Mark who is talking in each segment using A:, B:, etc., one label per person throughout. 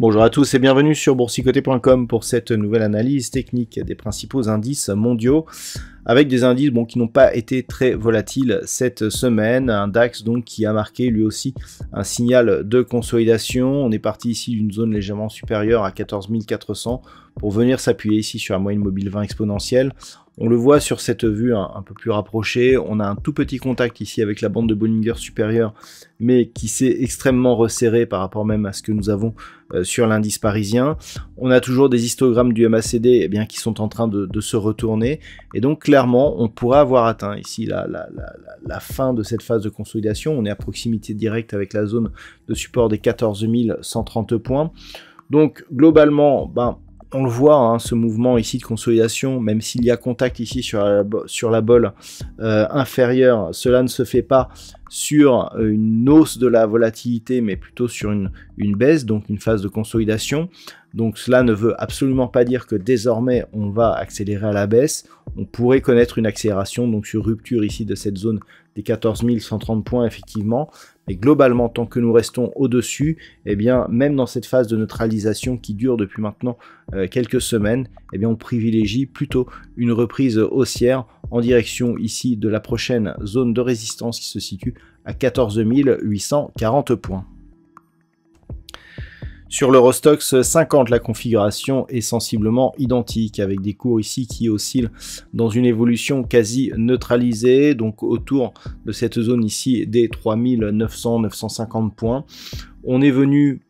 A: Bonjour à tous et bienvenue sur boursicoté.com pour cette nouvelle analyse technique des principaux indices mondiaux avec des indices qui n'ont pas été très volatiles cette semaine. Un DAX donc qui a marqué lui aussi un signal de consolidation. On est parti ici d'une zone légèrement supérieure à 14 400 pour venir s'appuyer ici sur la moyenne mobile 20 exponentielle. On le voit sur cette vue un peu plus rapprochée, on a un tout petit contact ici avec la bande de Bollinger supérieure, mais qui s'est extrêmement resserré par rapport même à ce que nous avons sur l'indice parisien. On a toujours des histogrammes du MACD qui sont en train de se retourner, et donc clairement on pourrait avoir atteint ici la fin de cette phase de consolidation. On est à proximité directe avec la zone de support des 14 130 points. Donc globalement, on le voit, ce mouvement ici de consolidation, même s'il y a contact ici sur la bolle inférieure, cela ne se fait pas sur une hausse de la volatilité, mais plutôt sur une baisse, donc une phase de consolidation. Donc cela ne veut absolument pas dire que désormais on va accélérer à la baisse. On pourrait connaître une accélération donc sur rupture ici de cette zone des 14 130 points effectivement. Mais globalement, tant que nous restons au-dessus, même dans cette phase de neutralisation qui dure depuis maintenant quelques semaines, on privilégie plutôt une reprise haussière en direction ici de la prochaine zone de résistance qui se situe à 14 840 points. Sur l'Eurostoxx 50, la configuration est sensiblement identique avec des cours ici qui oscillent dans une évolution quasi neutralisée, donc autour de cette zone ici des 3900-950 points. On est venu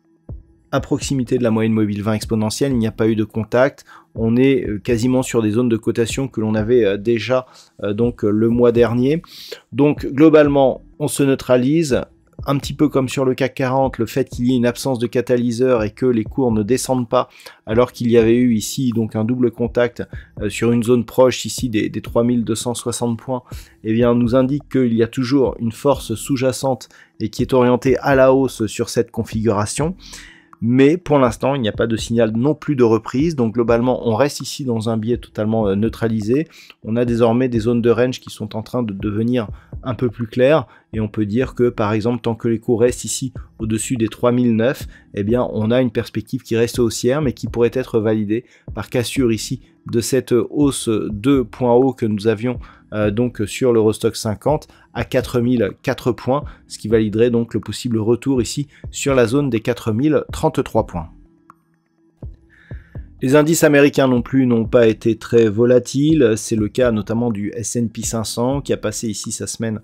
A: à proximité de la moyenne mobile 20 exponentielle, il n'y a pas eu de contact. On est quasiment sur des zones de cotation que l'on avait déjà donc le mois dernier. Donc globalement, on se neutralise. Un petit peu comme sur le CAC 40, le fait qu'il y ait une absence de catalyseur et que les cours ne descendent pas alors qu'il y avait eu ici donc un double contact sur une zone proche ici des 3260 points, nous indique qu'il y a toujours une force sous-jacente et qui est orientée à la hausse sur cette configuration. Mais pour l'instant, il n'y a pas de signal non plus de reprise. Donc globalement, on reste ici dans un biais totalement neutralisé. On a désormais des zones de range qui sont en train de devenir un peu plus claires. Et on peut dire que par exemple, tant que les cours restent ici au-dessus des 3009, on a une perspective qui reste haussière, mais qui pourrait être validée par cassure ici de cette hausse de points hauts que nous avions donc sur l'Eurostoxx 50 à 4004 points, ce qui validerait donc le possible retour ici sur la zone des 4033 points. Les indices américains non plus n'ont pas été très volatiles, c'est le cas notamment du S&P 500 qui a passé ici sa semaine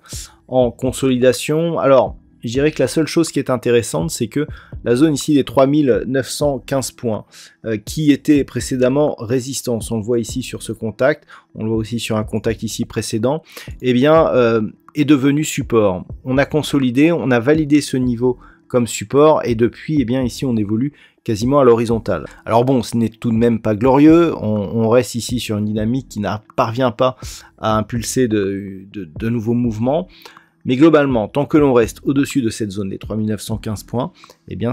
A: en consolidation. Alors, je dirais que la seule chose qui est intéressante, c'est que la zone ici des 3915 points, qui était précédemment résistance, on le voit ici sur ce contact, on le voit aussi sur un contact ici précédent, est devenu support. On a consolidé, on a validé ce niveau comme support, et depuis, ici on évolue quasiment à l'horizontale. Alors bon, ce n'est tout de même pas glorieux, on reste ici sur une dynamique qui ne parvient pas à impulser de nouveaux mouvements. Mais globalement, tant que l'on reste au-dessus de cette zone des 3915 points,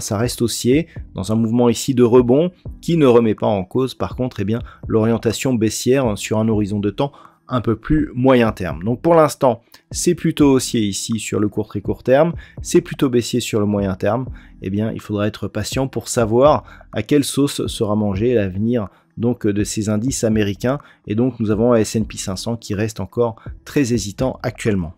A: ça reste haussier dans un mouvement ici de rebond qui ne remet pas en cause par contre l'orientation baissière sur un horizon de temps un peu plus moyen terme. Donc pour l'instant, c'est plutôt haussier ici sur le très court terme, c'est plutôt baissier sur le moyen terme. Il faudra être patient pour savoir à quelle sauce sera mangé l'avenir donc de ces indices américains. Et donc nous avons un S&P 500 qui reste encore très hésitant actuellement.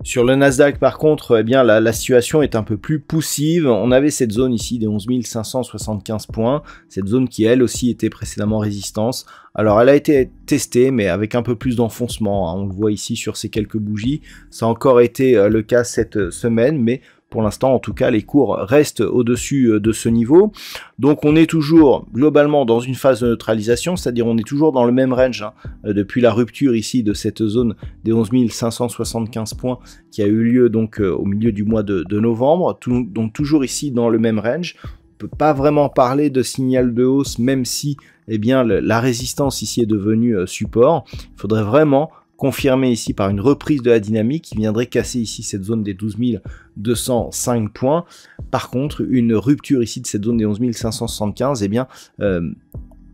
A: Sur le Nasdaq, par contre, la situation est un peu plus poussive. On avait cette zone ici des 11 575 points, cette zone qui, elle aussi, était précédemment résistance. Alors, elle a été testée, mais avec un peu plus d'enfoncement. On le voit ici sur ces quelques bougies. Ça a encore été le cas cette semaine, mais pour l'instant, en tout cas, les cours restent au-dessus de ce niveau. Donc, on est toujours globalement dans une phase de neutralisation, c'est-à-dire on est toujours dans le même range depuis la rupture ici de cette zone des 11 575 points qui a eu lieu donc au milieu du mois de novembre. Donc, toujours ici dans le même range. peut pas vraiment parler de signal de hausse, même si eh bien, la résistance ici est devenue support. Il faudrait vraiment confirmer ici par une reprise de la dynamique qui viendrait casser ici cette zone des 12 205 points. Par contre, une rupture ici de cette zone des 11 575 eh bien,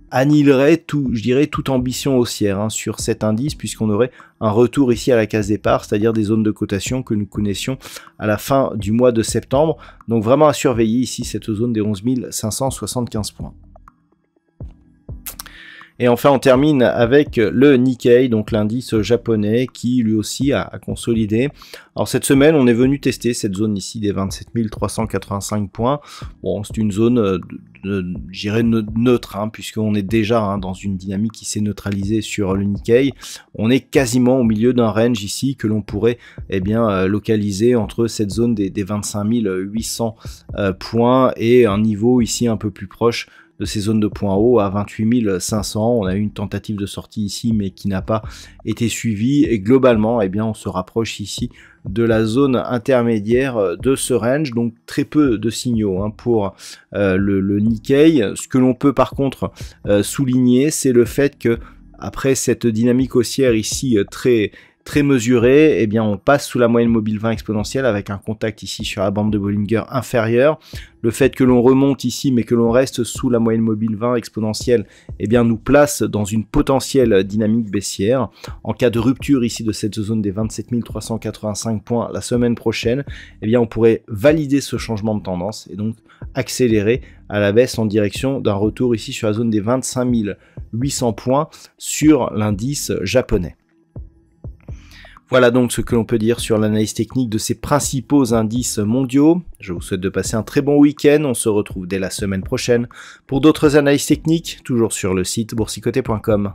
A: annihilerait tout, je dirais, toute ambition haussière sur cet indice, puisqu'on aurait un retour ici à la case départ, c'est-à-dire des zones de cotation que nous connaissions à la fin du mois de septembre. Donc vraiment à surveiller ici cette zone des 11 575 points. Et enfin, on termine avec le Nikkei, donc l'indice japonais qui lui aussi a consolidé. Alors cette semaine, on est venu tester cette zone ici des 27 385 points. Bon, c'est une zone, je dirais, neutre, puisqu'on est déjà dans une dynamique qui s'est neutralisée sur le Nikkei. On est quasiment au milieu d'un range ici que l'on pourrait localiser entre cette zone des 25 800 points et un niveau ici un peu plus proche de ces zones de points hauts à 28 500. On a eu une tentative de sortie ici, mais qui n'a pas été suivie. Et globalement, on se rapproche ici de la zone intermédiaire de ce range. Donc très peu de signaux pour le Nikkei. Ce que l'on peut par contre souligner, c'est le fait que après cette dynamique haussière ici très mesuré, on passe sous la moyenne mobile 20 exponentielle avec un contact ici sur la bande de Bollinger inférieure. Le fait que l'on remonte ici mais que l'on reste sous la moyenne mobile 20 exponentielle nous place dans une potentielle dynamique baissière. En cas de rupture ici de cette zone des 27 385 points la semaine prochaine, on pourrait valider ce changement de tendance et donc accélérer à la baisse en direction d'un retour ici sur la zone des 25 800 points sur l'indice japonais. Voilà donc ce que l'on peut dire sur l'analyse technique de ces principaux indices mondiaux. Je vous souhaite de passer un très bon week-end. On se retrouve dès la semaine prochaine pour d'autres analyses techniques, toujours sur le site boursicoté.com.